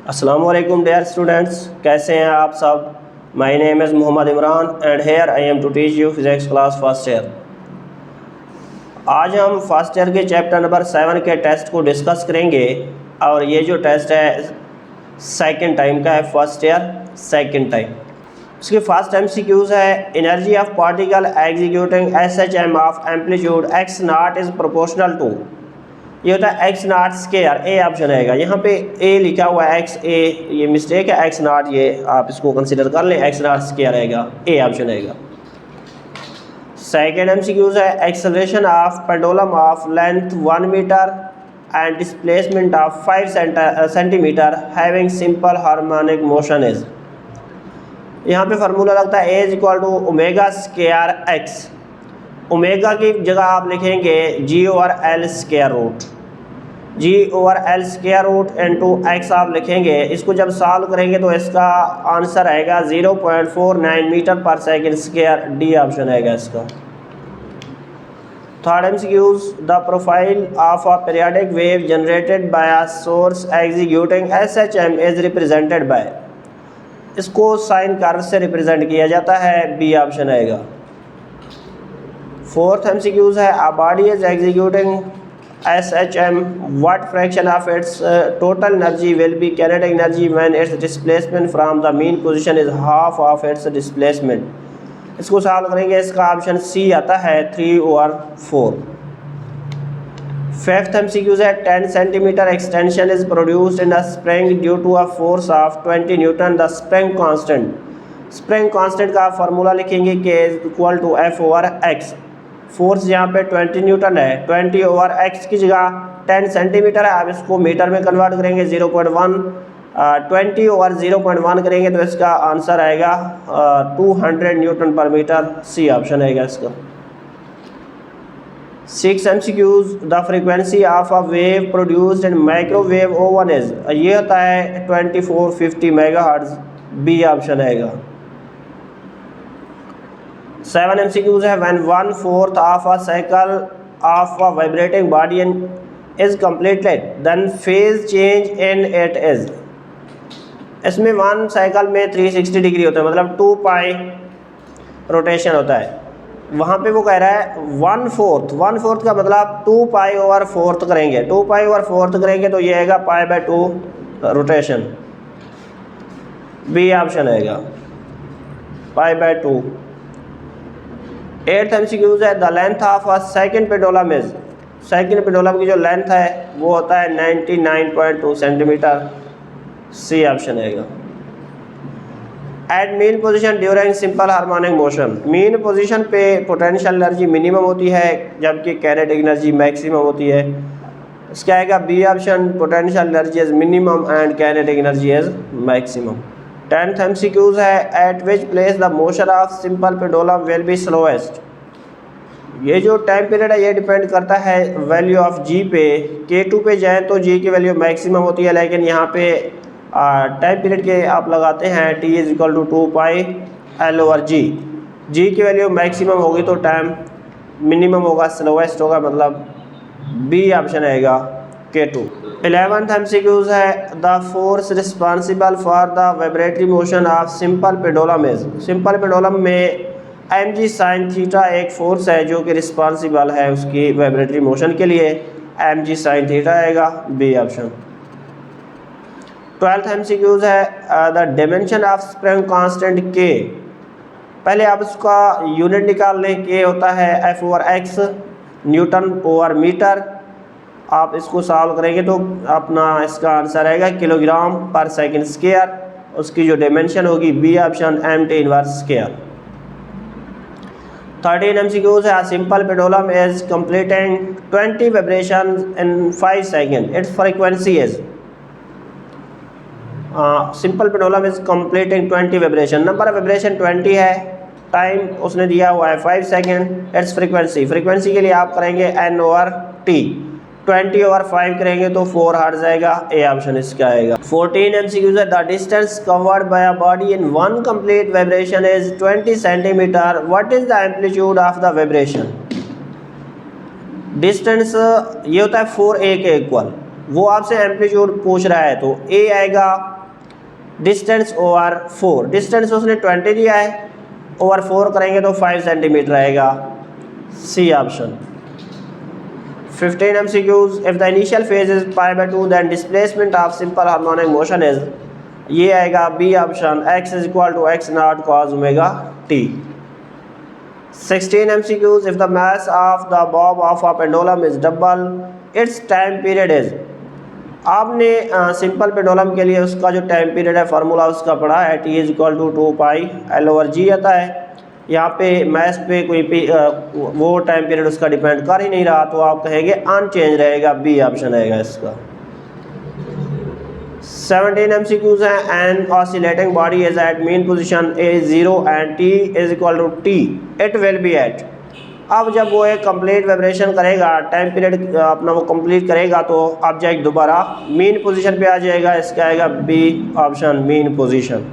Assalamualaikum dear students, कैसे हैं आप सब। My name is Mohammed Imran and here I am to teach you physics class first year. आज हम फर्स्ट ईयर के चैप्टर नंबर 7 के टेस्ट को डिस्कस करेंगे और ये जो टेस्ट है सेकंड टाइम का है, फर्स्ट ईयर सेकंड टाइम। इसकी फर्स्ट MCQs है energy of particle executing SHM of amplitude x not is proportional to. ये होता है x not square, A option आएगा। यहाँ पे a लिखा हुआ है x a, ये मिस्टेक है, x नॉट ये आप इसको कंसिडर कर लें, x नॉट स्केयर आएगा, ए ऑप्शन आएगा। सेकेंड MCQs है acceleration of pendulum of length 1 metre and displacement of 5 centimetre having simple harmonic motion is. यहाँ पे फार्मूला लगता है A equal to omega square x। Omega की जगह आप लिखेंगे G/L square root, G/L square root into x आप लिखेंगे। इसको जब सॉल्व करेंगे तो इसका आंसर आएगा 0.49 मीटर पर सेकेंड स्केयर, डी ऑप्शन आएगा इसका। Third MCQs the profile of a periodic wave generated by a source executing SHM is represented by. इसको साइन कर्व से रिप्रेजेंट किया जाता है, बी ऑप्शन आएगा। फोर्थ MCQs है a body is executing SHM what fraction of its total energy will be kinetic energy when it's displacement from the mean position is half of its displacement. इसको solve करेंगे, इसका option C आता है 3/4। Fifth MCQs है 10 centimetre extension is produced in a spring due to a force of 20 newton the spring constant. Spring constant का formula लिखेंगे K equal to F/x। Force यहाँ पे 20 न्यूटन है, 20/x की जगह 10 सेंटीमीटर है, आप इसको मीटर में कन्वर्ट करेंगे 0.1, 20/0.1 करेंगे तो इसका आंसर आएगा 200 न्यूटन पर मीटर, सी ऑप्शन आएगा इसका। 6 MCQs the frequency of a wave produced in microwave oven is. ये होता है 2450 मेगाहर्ट्ज, बी ऑप्शन आएगा। 7 MCQs है when 1/4 of a cycle of a vibrating body is completed then phase change in it is. इसमें 1 cycle में 360 degree होता है, मतलब 2 पाई रोटेशन होता है। वहाँ पे वो कह रहा है 1/4 का मतलब 2 पाई/4 करेंगे, 2 पाई/4 करेंगे तो ये आएगा π/2 रोटेशन, बी ऑप्शन आएगा π/2। 8th MCQs है the length of a second pendulum is. Second pendulum की जो लेंथ है वो होता है 99.2 सेंटीमीटर, सी ऑप्शन आएगा। At mean position during simple harmonic motion. Mean position पे पोटेंशियल एनर्जी मिनिमम होती है जबकि काइनेटिक एनर्जी मैक्सिमम होती है, इसका आएगा B option, potential energy is minimum and kinetic energy is maximum. 10th MCQs है at which place the motion of simple pendulum will be slowest. ये जो टाइम पीरियड है ये डिपेंड करता है वैल्यू ऑफ जी पे। K2 पे जाएँ तो जी की वैल्यू मैक्सिमम होती है, लेकिन यहाँ पे टाइम पीरियड के आप लगाते हैं T is equal to 2 pi L/G। जी की वैल्यू मैक्सिमम होगी तो टाइम मिनिमम होगा, स्लोएस्ट होगा, मतलब बी ऑप्शन आएगा K2। 11th MCQs है the force responsible for the vibratory motion of simple pendulum is. Simple pendulum में mg sin थीटा एक फोर्स है जो कि रिस्पॉन्सिबल है उसकी वाइब्रेटरी मोशन के लिए, mg sin थीटा आएगा, बी ऑप्शन। 12th MCQs है the dimension of spring constant K। पहले आप उसका यूनिट निकाल लें, K होता है F/x न्यूटन/मीटर। आप इसको सॉल्व करेंगे तो अपना इसका आंसर आएगा किलोग्राम पर सेकंड स्क्वायर, उसकी जो डायमेंशन होगी B option mt² square. 13 MCQs है simple pendulum is completing 20 vibration in 5 second, its frequency is. Simple pendulum is completing 20 vibration, number of vibration 20 है, टाइम उसने दिया हुआ है 5 सेकेंड, इट्स फ्रीक्वेंसी के लिए आप करेंगे n/t, 20/5 करेंगे तो 4 हर्ट्ज आएगा, ए ऑप्शन इसका आएगा। 14 MCQs है the distance covered by a body in 1 complete vibration is 20 centimetre, what is the amplitude of the vibration. Distance ये होता है 4a के इक्वल, वो आपसे एम्पलीट्यूड पूछ रहा है तो ए आएगा डिस्टेंस ओवर 4, डिस्टेंस उसने 20 दिया है, ओवर 4 करेंगे तो 5 सेंटीमीटर आएगा, C option. 15 MCQs, if the initial phase is π/2 then displacement of simple harmonic motion is, ये आएगा B option, x is equal to x0 cos omega t। 16 MCQs, if the mass of the bob of a pendulum is double its time period is, आपने simple pendulum के लिए उसका जो time period है formula उसका पढ़ा है, t is equal to 2π/L/g आता है। यहाँ पे मैथ पे कोई वो टाइम पीरियड उसका डिपेंड कर ही नहीं रहा, तो आप कहेंगे अनचेंज रहेगा, बी ऑप्शन रहेगा इसका। 17 MCQs हैं, an oscillating body is at mean position A0 and t is equal to t, it will be at. अब जब वो एक कंप्लीट वाइब्रेशन करेगा, टाइम पीरियड अपना वो कंप्लीट करेगा, तो ऑब्जेक्ट दोबारा मीन पोजीशन पे आ जाएगा, इसका आएगा बी ऑप्शन, मीन पोजीशन।